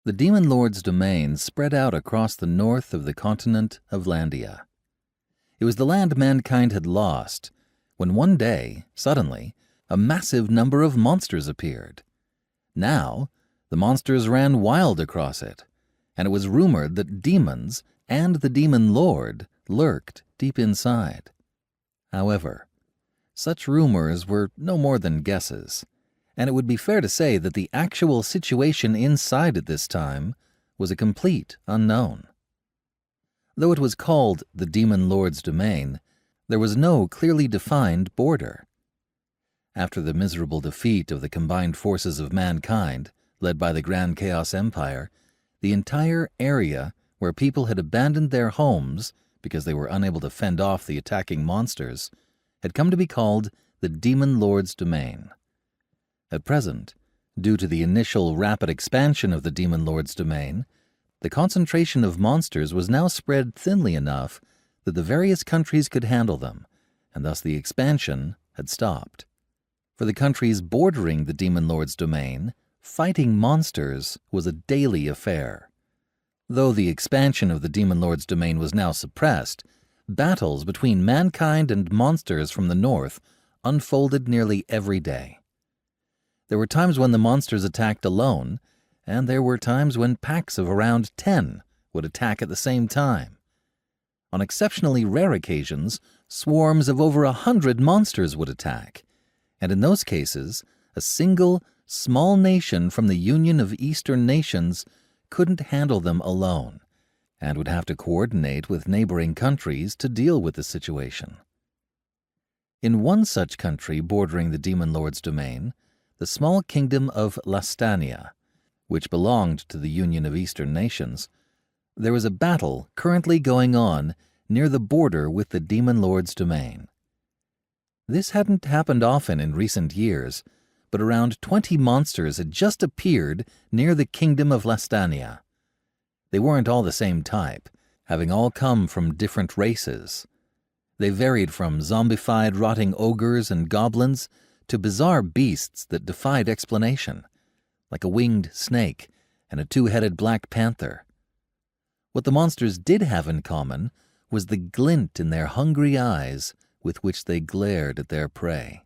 The Demon Lord's domain spread out across the north of the continent of Landia. It was the land mankind had lost, when one day, suddenly, a massive number of monsters appeared. Now, the monsters ran wild across it, and it was rumored that demons and the Demon Lord lurked deep inside. However, such rumors were no more than guesses, and it would be fair to say that the actual situation inside at this time was a complete unknown. Though it was called the Demon Lord's domain, there was no clearly defined border. After the miserable defeat of the combined forces of mankind, led by the Gran Chaos Empire, the entire area where people had abandoned their homes because they were unable to fend off the attacking monsters had come to be called the Demon Lord's domain. At present, due to the initial rapid expansion of the Demon Lord's domain, the concentration of monsters was now spread thinly enough that the various countries could handle them, and thus the expansion had stopped. For the countries bordering the Demon Lord's domain, fighting monsters was a daily affair. Though the expansion of the Demon Lord's domain was now suppressed, battles between mankind and monsters from the north unfolded nearly every day. There were times when the monsters attacked alone, and there were times when packs of around 10 would attack at the same time. On exceptionally rare occasions, swarms of over 100 monsters would attack, and in those cases, a single, small nation from the Union of Eastern Nations couldn't handle them alone, and would have to coordinate with neighboring countries to deal with the situation. In one such country bordering the Demon Lord's domain, the small Kingdom of Lastania, which belonged to the Union of Eastern Nations, there was a battle currently going on near the border with the Demon Lord's domain. This hadn't happened often in recent years, but around 20 monsters had just appeared near the Kingdom of Lastania. They weren't all the same type, having all come from different races. They varied from zombified rotting ogres and goblins to bizarre beasts that defied explanation, like a winged snake and a two-headed black panther. What the monsters did have in common was the glint in their hungry eyes with which they glared at their prey.